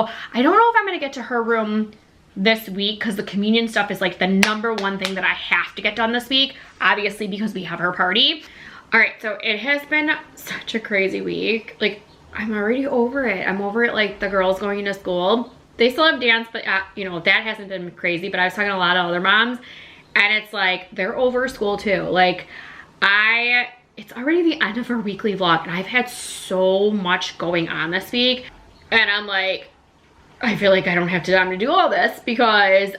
I don't know if I'm gonna get to her room this week because the communion stuff is like the #1 thing that I have to get done this week, obviously because we have her party. All right, so it has been such a crazy week. Like, I'm already over it. I'm over it, like the girls going into school. They still have dance, but you know, that hasn't been crazy, but I was talking to a lot of other moms and it's like, they're over school too. Like, it's already the end of our weekly vlog and I've had so much going on this week. And I'm like, I feel like I don't have time to do all this because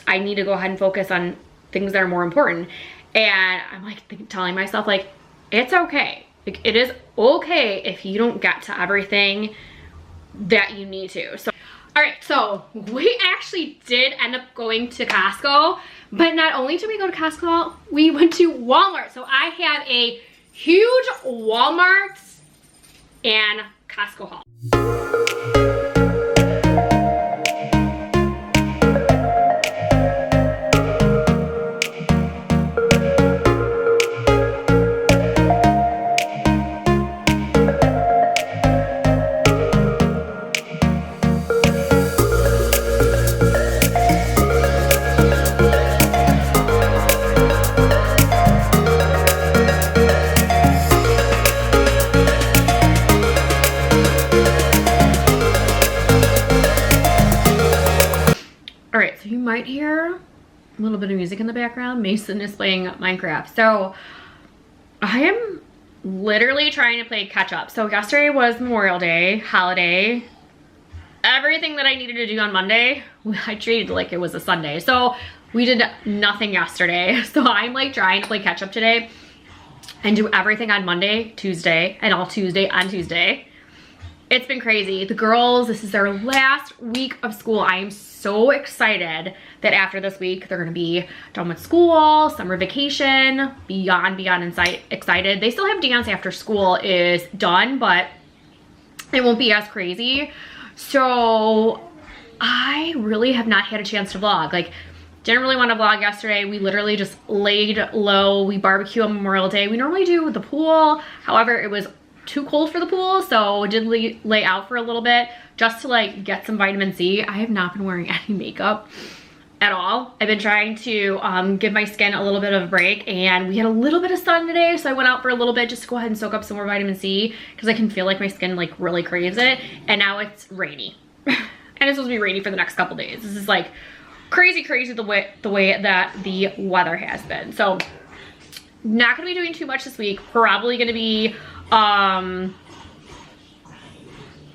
I need to go ahead and focus on things that are more important. And I'm like telling myself, like, it's okay. Like, it is okay if you don't get to everything that you need to. So, all right, so we actually did end up going to Costco, but not only did we go to Costco, we went to Walmart. So I have a huge Walmart and Costco haul. Might hear a little bit of music in the background. Mason is playing Minecraft. So I am literally trying to play catch up. So yesterday was Memorial Day, holiday. Everything that I needed to do on Monday, I treated like it was a Sunday. So we did nothing yesterday. So I'm like trying to play catch up today and do everything on Monday, Tuesday, and all Tuesday on Tuesday. It's been crazy. The girls, this is their last week of school. I am so excited that after this week, they're gonna be done with school, summer vacation, beyond excited. They still have dance after school is done, but it won't be as crazy. So I really have not had a chance to vlog. Like, didn't really want to vlog yesterday. We literally just laid low. We barbecue on Memorial Day. We normally do the pool. However, it was too cold for the pool, so did lay out for a little bit just to like get some vitamin C. I have not been wearing any makeup at all. I've been trying to give my skin a little bit of a break, and we had a little bit of sun today, so I went out for a little bit just to go ahead and soak up some more vitamin C because I can feel like my skin like really craves it. And now it's rainy and it's supposed to be rainy for the next couple days. This is like crazy the way that the weather has been. So not gonna be doing too much this week. Probably gonna be I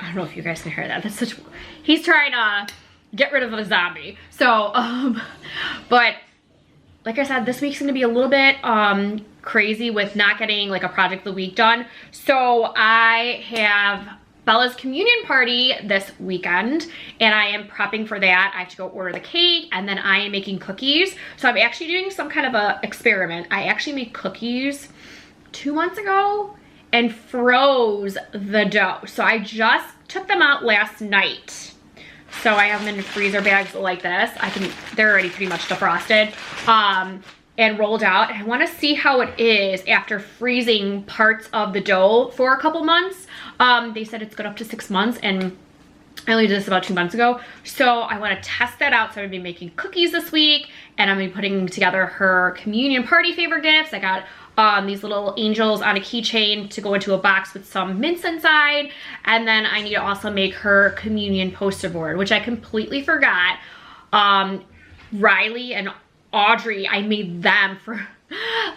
don't know if you guys can hear that. That's such, he's trying to get rid of a zombie. So, but like I said, this week's gonna be a little bit crazy with not getting like a project of the week done. So I have Bella's communion party this weekend and I am prepping for that. I have to go order the cake and then I am making cookies. So I'm actually doing some kind of a experiment. I actually made cookies 2 months ago and froze the dough. So I just took them out last night. So I have them in freezer bags like this. They're already pretty much defrosted and rolled out. And I wanna see how it is after freezing parts of the dough for a couple months. They said it's good up to 6 months and I only did this about 2 months ago. So I wanna test that out. So I'm gonna be making cookies this week and I'm gonna be putting together her communion party favorite gifts. I got these little angels on a keychain to go into a box with some mints inside. And then I need to also make her communion poster board, which I completely forgot. Riley and Audrey, I made them for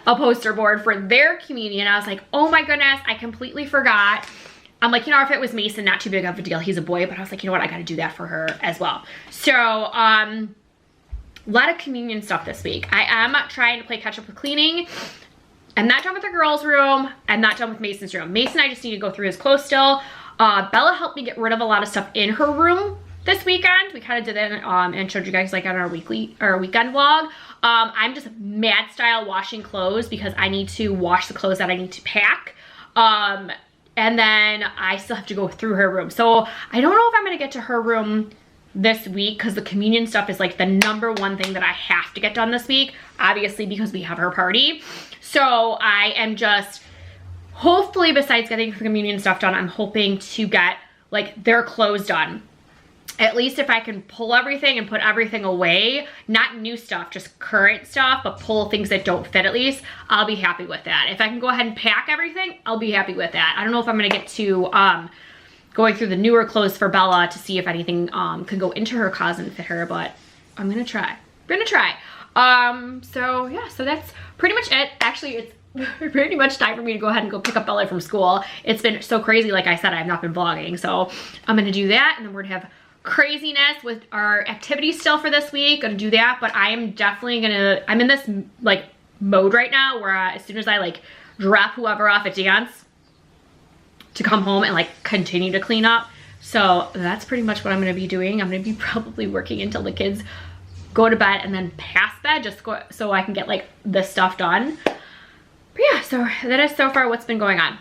a poster board for their communion. I was like, oh my goodness, I completely forgot. I'm like, you know, if it was Mason, not too big of a deal. He's a boy, but I was like, you know what? I got to do that for her as well. So, a lot of communion stuff this week. I am trying to play catch up with cleaning. I'm not done with the girls' room. I'm not done with Mason's room. Mason, I just need to go through his clothes still. Bella helped me get rid of a lot of stuff in her room this weekend. We kind of did that and showed you guys like on our weekend vlog. I'm just mad style washing clothes because I need to wash the clothes that I need to pack. And then I still have to go through her room. So I don't know if I'm gonna get to her room this week because the communion stuff is like the #1 thing that I have to get done this week, obviously because we have her party. So I am just, hopefully besides getting the communion stuff done, I'm hoping to get like their clothes done. at least if I can pull everything and put everything away, not new stuff, just current stuff, but pull things that don't fit at least, I'll be happy with that. If I can go ahead and pack everything, I'll be happy with that. I don't know if I'm gonna get to going through the newer clothes for Bella to see if anything could go into her closet and fit her, but I'm gonna try. So yeah, so that's pretty much it. Actually, it's pretty much time for me to go ahead and go pick up Bella from school. It's been so crazy, like I said, I've not been vlogging, so I'm gonna do that, and then we're gonna have craziness with our activities still for this week. Gonna do that, but I am definitely gonna, I'm in this like mode right now where as soon as I like drop whoever off at dance to come home and like continue to clean up. So that's pretty much what I'm gonna be doing. I'm gonna be probably working until the kids go to bed and then past bed, just so I can get like this stuff done. But yeah, so that is so far what's been going on.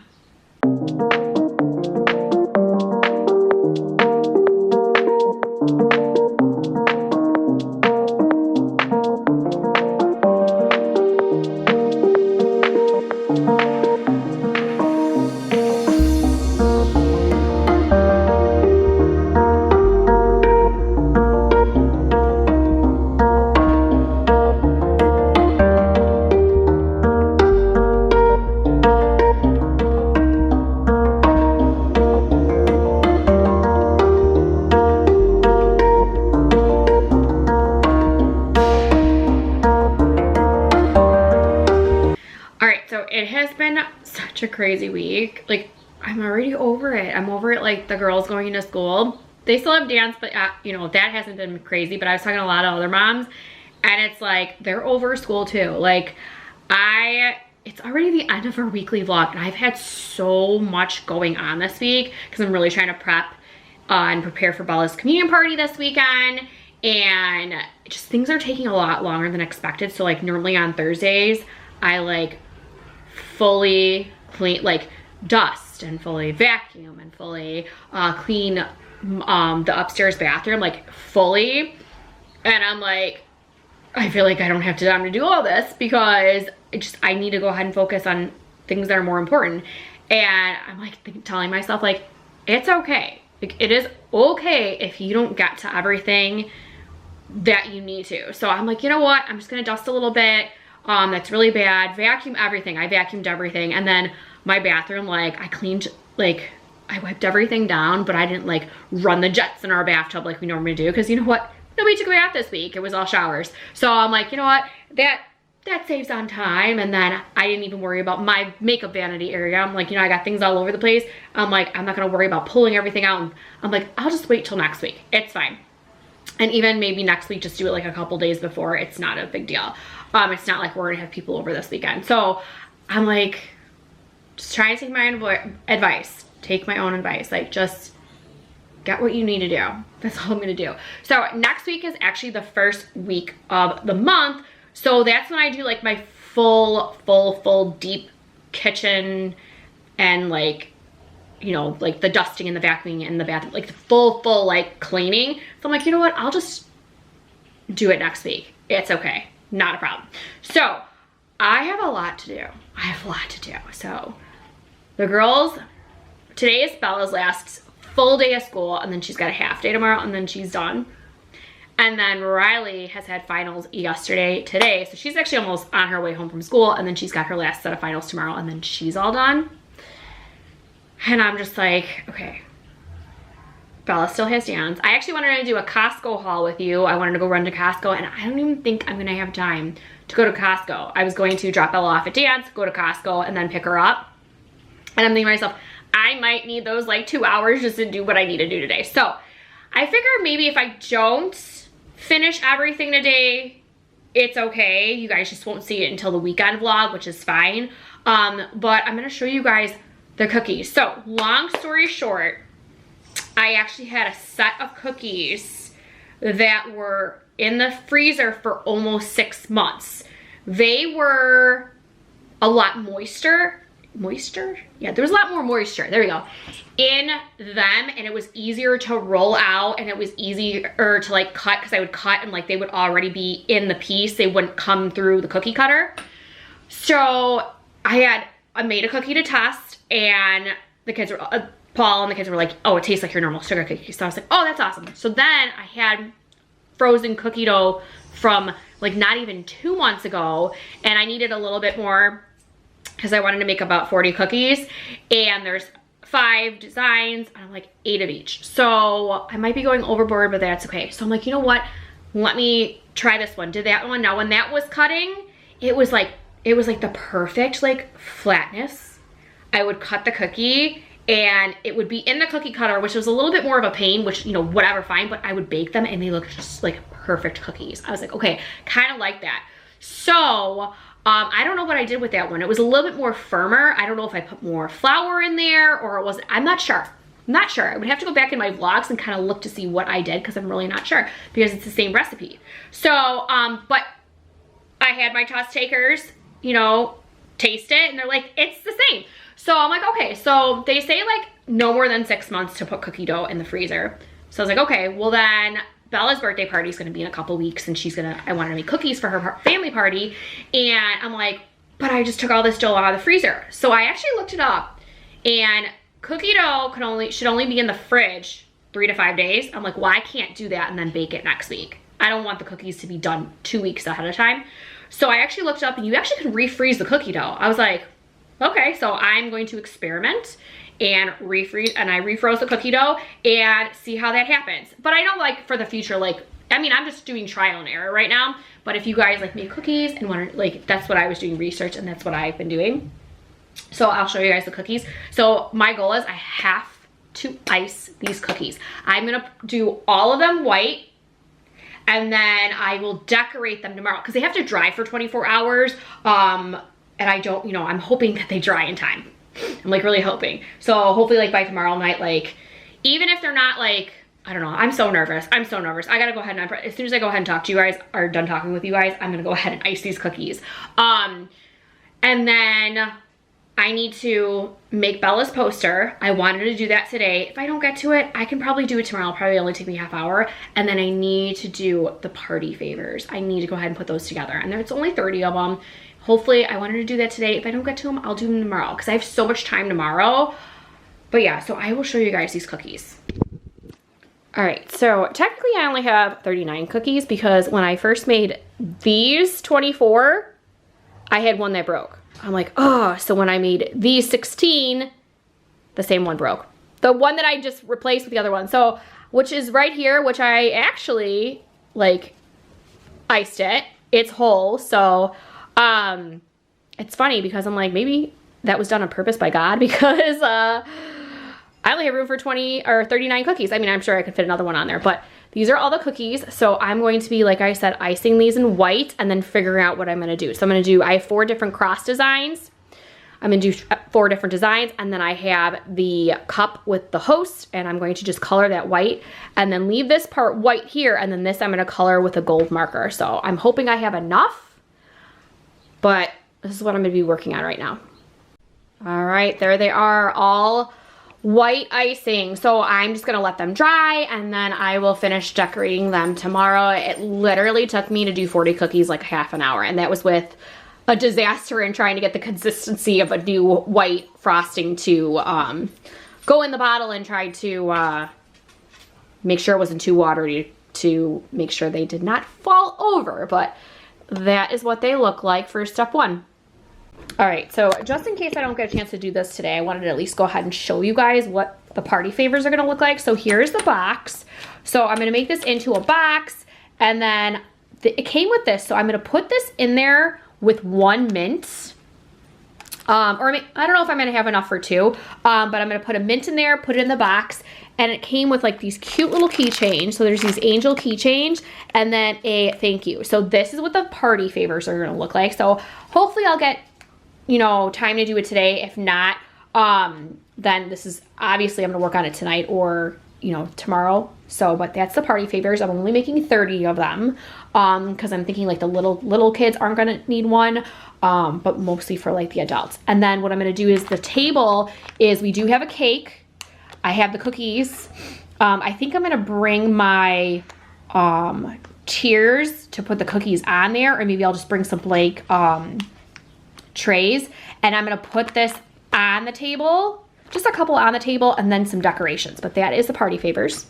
It has been such a crazy week. Like, I'm already over it. I'm over it, like the girls going into school. They still have dance, but you know, that hasn't been crazy, but I was talking to a lot of other moms and it's like, they're over school too. Like it's already the end of our weekly vlog and I've had so much going on this week because I'm really trying to prep and prepare for Bella's communion party this weekend. And just things are taking a lot longer than expected. So like normally on Thursdays, I like fully clean, like dust and fully vacuum and fully clean the upstairs bathroom, like fully. And I'm like, I feel like I don't have time to do all this because I need to go ahead and focus on things that are more important. And I'm like telling myself like, it's okay. Like it is okay if you don't get to everything that you need to. So I'm like, you know what? I'm just gonna dust a little bit. That's really bad. Vacuum everything. I vacuumed everything. And then my bathroom, like I cleaned, like I wiped everything down, but I didn't like run the jets in our bathtub like we normally do. Cause you know what? Nobody took a bath this week. It was all showers. So I'm like, you know what? That saves on time. And then I didn't even worry about my makeup vanity area. I'm like, you know, I got things all over the place. I'm like, I'm not gonna worry about pulling everything out. And I'm like, I'll just wait till next week. It's fine. And even maybe next week, just do it like a couple days before. It's not a big deal. It's not like we're gonna have people over this weekend. So I'm like, just trying to take my own advice. Take my own advice. Like just get what you need to do. That's all I'm gonna do. So next week is actually the first week of the month. So that's when I do like my full deep kitchen and like, you know, like the dusting and the vacuuming and the bathroom, like the full like cleaning. So I'm like, you know what? I'll just do it next week. It's okay. Not a problem. So I have a lot to do. So the girls, today is Bella's last full day of school and then she's got a half day tomorrow and then she's done. And then Riley has had finals today. So she's actually almost on her way home from school and then she's got her last set of finals tomorrow and then she's all done. And I'm just like, okay, Bella still has dance. I actually wanted to do a Costco haul with you. I wanted to go run to Costco and I don't even think I'm gonna have time to go to Costco. I was going to drop Bella off at dance, go to Costco and then pick her up. And I'm thinking to myself, I might need those like 2 hours just to do what I need to do today. So I figured maybe if I don't finish everything today, it's okay. You guys just won't see it until the weekend vlog, which is fine. But I'm gonna show you guys the cookies. So long story short, I actually had a set of cookies that were in the freezer for almost 6 months. They were a lot moister. Yeah, there was a lot more moisture, there we go, in them, and it was easier to roll out and it was easier to like cut because I would cut and like they would already be in the piece. They wouldn't come through the cookie cutter. So I made a cookie to test and the kids were, Paul and the kids were like, oh, it tastes like your normal sugar cookies. So I was like, oh, that's awesome. So then I had frozen cookie dough from like not even 2 months ago, and I needed a little bit more because I wanted to make about 40 cookies, and there's 5 designs, and I'm like 8 of each. So I might be going overboard, but that's okay. So I'm like, you know what? Let me try this one. Did that one. Now when that was cutting, it was like the perfect like flatness. I would cut the cookie and it would be in the cookie cutter, which was a little bit more of a pain, which, you know, whatever, fine, but I would bake them and they looked just like perfect cookies. I was like, okay, kind of like that. So I don't know what I did with that one. It was a little bit more firmer. I don't know if I put more flour in there or it wasn't, I'm not sure. I'm not sure. I would have to go back in my vlogs and kind of look to see what I did because I'm really not sure because it's the same recipe. So, but I had my test takers, you know, taste it and they're like, it's the same. So I'm like, okay, so they say like no more than 6 months to put cookie dough in the freezer. So I was like, okay, well then Bella's birthday party is gonna be in a couple weeks and I wanted to make cookies for her family party. And I'm like, but I just took all this dough out of the freezer. So I actually looked it up and cookie dough should only be in the fridge 3 to 5 days. I'm like, well, I can't do that and then bake it next week. I don't want the cookies to be done 2 weeks ahead of time. So I actually looked up and you actually can refreeze the cookie dough. I was like, okay, so I'm going to experiment and refreeze, and I refroze the cookie dough and see how that happens. But I know like for the future, like, I mean, I'm just doing trial and error right now, but if you guys like make cookies and want to, like, that's what I was doing research and that's what I've been doing. So I'll show you guys the cookies. So my goal is I have to ice these cookies. I'm gonna do all of them white and then I will decorate them tomorrow because they have to dry for 24 hours. And I don't, you know, I'm hoping that they dry in time. I'm like really hoping. So hopefully like by tomorrow night, like, even if they're not like, I don't know, I'm so nervous. I'm so nervous. I gotta go ahead and, as soon as I go ahead and talk to you guys, or done talking with you guys, I'm gonna go ahead and ice these cookies. And then I need to make Bella's poster. I wanted to do that today. If I don't get to it, I can probably do it tomorrow. It'll probably only take me half hour. And then I need to do the party favors. I need to go ahead and put those together. And there's only 30 of them. Hopefully, I wanted to do that today. If I don't get to them, I'll do them tomorrow because I have so much time tomorrow. But yeah, so I will show you guys these cookies. All right, so technically I only have 39 cookies because when I first made these 24, I had one that broke. I'm like, oh, so when I made these 16, the same one broke. The one that I just replaced with the other one. So, which is right here, which I actually like iced it. It's whole, so it's funny because I'm like, maybe that was done on purpose by God because I only have room for 20 or 39 cookies. I mean, I'm sure I could fit another one on there, but these are all the cookies. So I'm going to be, like I said, icing these in white and then figuring out what I'm gonna do. So I'm gonna do, I have 4 different cross designs. I'm gonna do 4 different designs, and then I have the cup with the host, and I'm going to just color that white and then leave this part white here, and then this I'm gonna color with a gold marker. So I'm hoping I have enough, but this is what I'm gonna be working on right now. All right, there they are, all white icing. So I'm just gonna let them dry and then I will finish decorating them tomorrow. It literally took me to do 40 cookies like half an hour, and that was with a disaster in trying to get the consistency of a new white frosting to go in the bottle and try to make sure it wasn't too watery to make sure they did not fall over. But that is what they look like for step 1. All right, so just in case I don't get a chance to do this today, I wanted to at least go ahead and show you guys what the party favors are gonna look like. So here's the box. So I'm gonna make this into a box, and then it came with this. So I'm gonna put this in there with 1 mint. Or I don't know if I'm gonna have enough for 2, but I'm gonna put a mint in there, put it in the box, and it came with like these cute little keychains. So there's these angel keychains and then a thank you. So this is what the party favors are gonna look like. So hopefully I'll get, you know, time to do it today. If not, then this is obviously I'm gonna work on it tonight or, you know, tomorrow. So, but that's the party favors. I'm only making 30 of them because I'm thinking like the little kids aren't gonna need one, but mostly for like the adults. And then what I'm gonna do is the table is we do have a cake. I have the cookies. I think I'm gonna bring my tiers to put the cookies on there, or maybe I'll just bring some blank trays, and I'm gonna put this on the table just a couple on the table and then some decorations, but that is the party favors.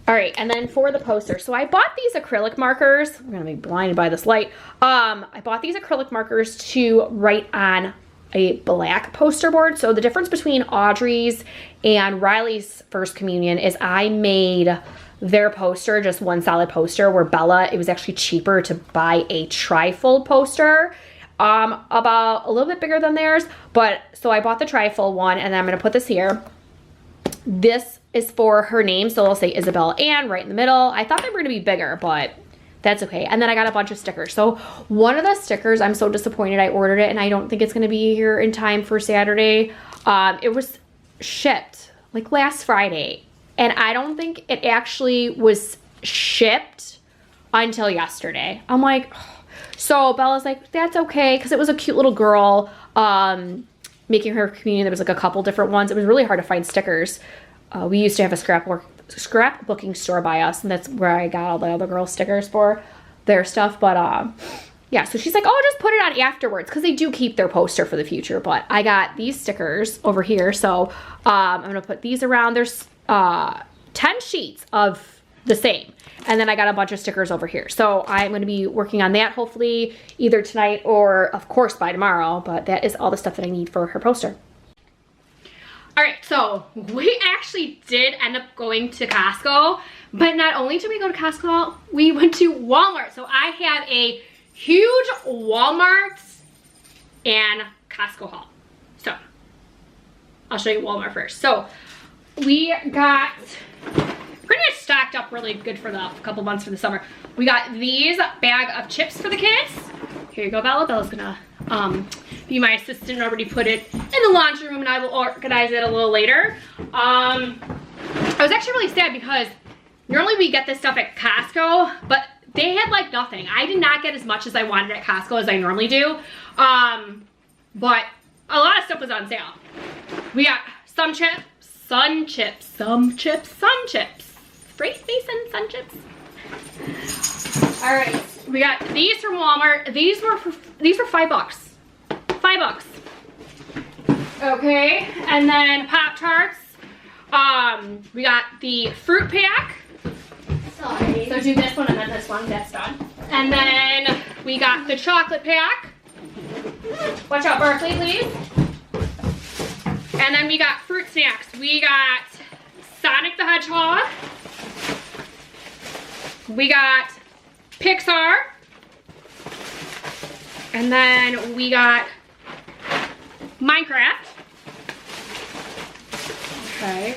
All right, and then for the poster, so I bought these acrylic markers. I'm gonna be blinded by this light. I bought these acrylic markers to write on a black poster board. So the difference between Audrey's and Riley's first communion is I made their poster just one solid poster, where Bella, it was actually cheaper to buy a trifold poster, about a little bit bigger than theirs, but so I bought the trifold one, and then I'm gonna put this here. This is for her name, so it'll say Isabella Ann right in the middle. I thought they were gonna be bigger, but that's okay. And then I got a bunch of stickers. So one of the stickers, I'm so disappointed I ordered it and I don't think it's gonna be here in time for Saturday. It was shipped like last Friday, and I don't think it actually was shipped until yesterday. I'm like, so Bella's like, that's okay, because it was a cute little girl making her communion. There was like a couple different ones. It was really hard to find stickers. We used to have a scrapbooking store by us, and that's where I got all the other girls' stickers for their stuff. But yeah, so she's like, oh, just put it on afterwards, because they do keep their poster for the future. But I got these stickers over here, so I'm gonna put these around. There's 10 sheets of the same, and then I got a bunch of stickers over here. So I'm gonna be working on that hopefully either tonight or of course by tomorrow, but that is all the stuff that I need for her poster. All right, so we actually did end up going to Costco, but not only did we go to Costco, we went to Walmart. So I have a huge Walmart and Costco haul. So I'll show you Walmart first. So we got pretty much stocked up really good for the couple months for the summer. We got these bag of chips for the kids. Here you go, Bella. Bella's gonna be my assistant and already put it in the laundry room, and I will organize it a little later. I was actually really sad because normally we get this stuff at Costco, but they had like nothing. I did not get as much as I wanted at Costco as I normally do. But a lot of stuff was on sale. We got some chips, sun chips, sun chips. Right, Mason? Sun chips. All right, we got these from Walmart. These were $5. $5. Okay, and then Pop-Tarts. We got the fruit pack. Sorry. So do this one and then this one, that's done. And then we got the chocolate pack. Watch out, Berkeley, please. And then we got fruit snacks. We got Sonic the Hedgehog. We got Pixar. And then we got Minecraft. Okay.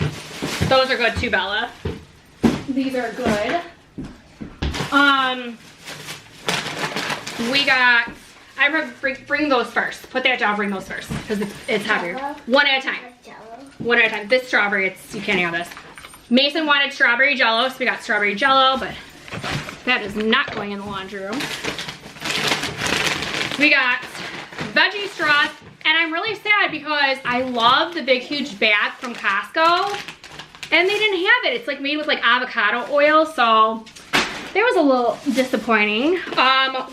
Those are good too, Bella. These are good. We got, I'm gonna bring those first. Put that down, bring those first, because it's heavier. One at a time. One at a time. This strawberry, you can't have this. Mason wanted strawberry jello, so we got strawberry jello, but that is not going in the laundry room. We got veggie straws, and I'm really sad because I love the big huge bag from Costco, and they didn't have it. It's like made with like avocado oil, so that was a little disappointing.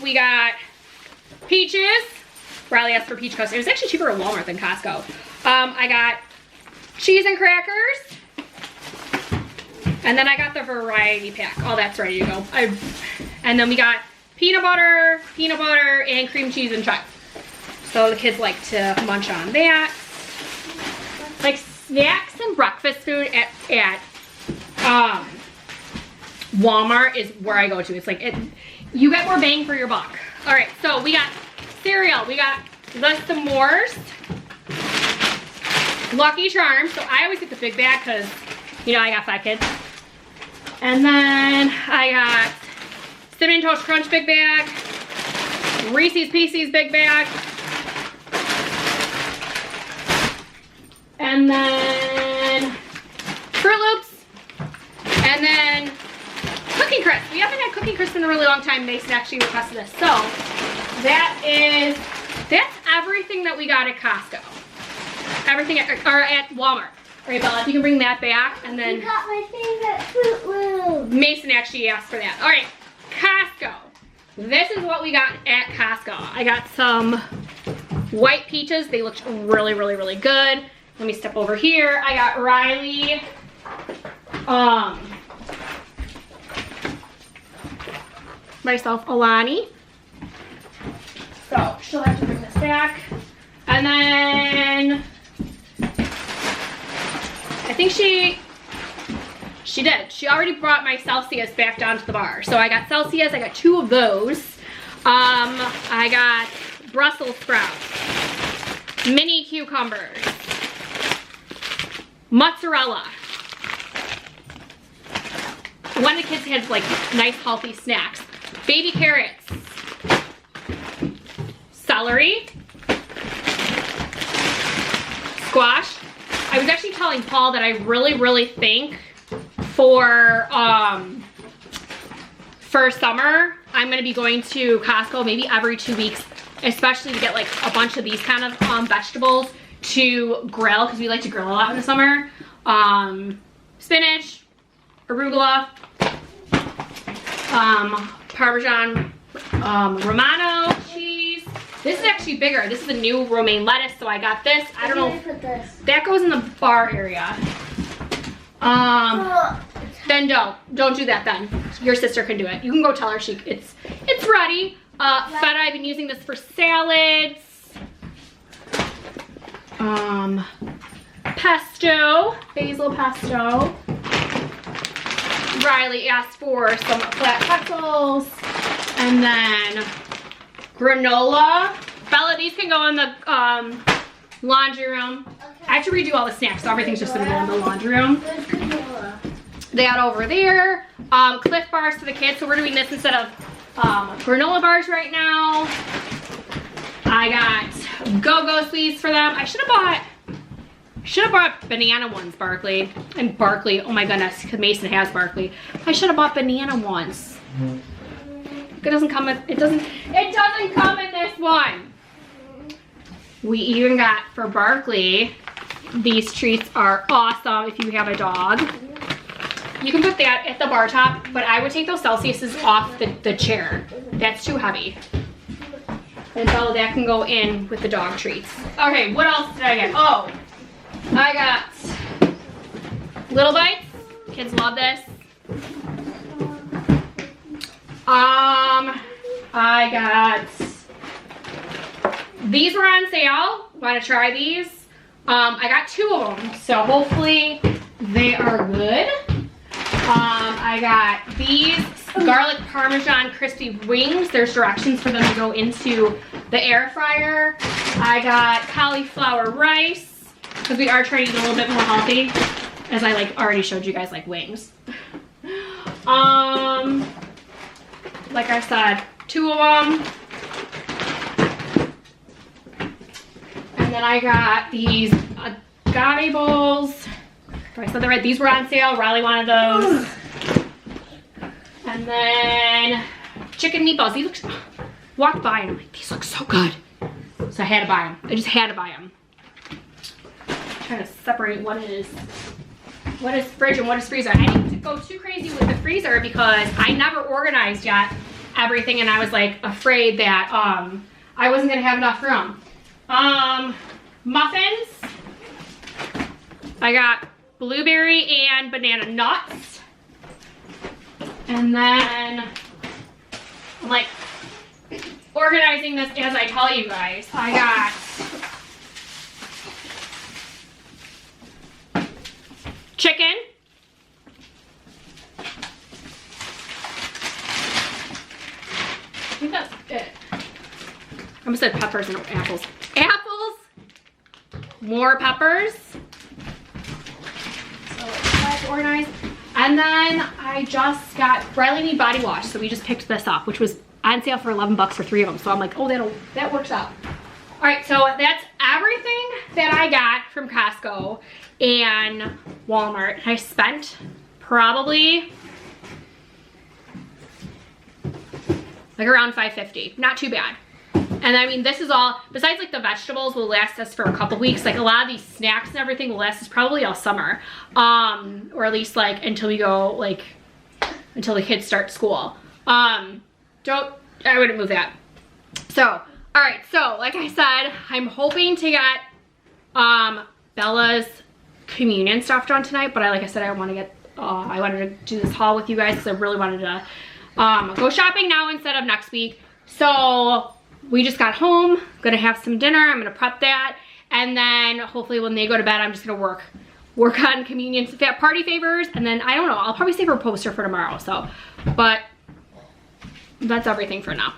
We got peaches. Riley asked for peach custard. It was actually cheaper at Walmart than Costco. I got cheese and crackers. And then I got the variety pack. Oh, that's ready to go. And then we got peanut butter, and cream cheese and chuck. So the kids like to munch on that. Like snacks and breakfast food at Walmart is where I go to. It's like, you get more bang for your buck. All right, so we got cereal. We got the s'mores, Lucky Charms. So I always get the big bag because, you know, I got 5 kids. And then I got Cinnamon Toast Crunch big bag, Reese's Pieces big bag, and then Fruit Loops, and then Cookie Crisp. We haven't had Cookie Crisp in a really long time. Mason actually requested this. So that's everything that we got at Costco. Everything at Walmart. All right, Bella, if you can bring that back, and then you got my favorite Fruit Loop. Mason actually asked for that. All right, Costco. This is what we got at Costco. I got some white peaches. They looked really, really, really good. let me step over here. I got Riley, myself, Alani. So she'll have to bring this back. And then I think she did. She already brought my Celsius back down to the bar. So I got Celsius, I got 2 of those. I got Brussels sprouts, mini cucumbers, mozzarella. One of the kids had like nice healthy snacks. Baby carrots, celery, squash. I was actually telling Paul that I really think for summer, I'm gonna be going to Costco maybe every 2 weeks, especially to get like a bunch of these kind of vegetables to grill, because we like to grill a lot in the summer. Spinach, arugula, Parmesan Romano cheese. This is actually bigger. This is a new romaine lettuce, so I got this. I don't know. Put this. That goes in the bar area. Then don't do that then. Your sister can do it. You can go tell her it's ready. Feta, I've been using this for salads. Pesto, basil pesto. Riley asked for some flat pretzels. And then granola. Bella, these can go in the laundry room. Okay. I have to redo all the snacks, so everything's just gonna go in the laundry room. That over there. Cliff bars for the kids, so we're doing this instead of granola bars right now. I got go-go sweets for them. I should have bought banana ones, Barkley. And Barkley, oh my goodness, because Mason has Barkley. I should have bought banana ones. It doesn't come in this one. We even got for Barkley, these treats are awesome if you have a dog. You can put that at the bar top, but I would take those Celsiuses off the chair. That's too heavy. And so that can go in with the dog treats. Okay, what else did I get? Oh, I got Little Bites. Kids love this. I got, these were on sale. Want to try these? I got 2 of them, so hopefully they are good. I got these garlic parmesan crispy wings. There's directions for them to go into the air fryer. I got cauliflower rice, because we are trying to eat a little bit more healthy, as I like already showed you guys like wings. Like I said, 2 of them. And then I got these agave bowls. If I said that right, these were on sale. Riley wanted those. And then chicken meatballs. These look, walked by and I'm like, these look so good. So I had to buy them. I just had to buy them. I'm trying to separate what is fridge and what is freezer. I didn't go too crazy with the freezer because I never organized yet everything, and I was like afraid that I wasn't gonna have enough room. Muffins. I got blueberry and banana nuts. And then I'm like organizing this as I tell you guys. I got chicken. I think that's it. I almost said peppers and apples. Apples, more peppers. So let's organize. And then I just got Riley need body wash, so we just picked this up, which was on sale for 11 bucks for 3 of them. So I'm like, oh, that works out. All right, so that's everything that I got from Costco and Walmart. I spent probably like around $5.50. Not too bad. And I mean, this is all, besides like the vegetables will last us for a couple weeks. Like a lot of these snacks and everything will last us probably all summer. Or at least like until we go, like, until the kids start school. I wouldn't move that. So, all right, so like I said, I'm hoping to get Bella's communion stuff done tonight, but like I said, I wanted to do this haul with you guys because I really wanted to go shopping now instead of next week. So we just got home, gonna have some dinner. I'm gonna prep that, and then hopefully when they go to bed, I'm just gonna work on communion party favors, and then I don't know, I'll probably save her a poster for tomorrow. So, but that's everything for now.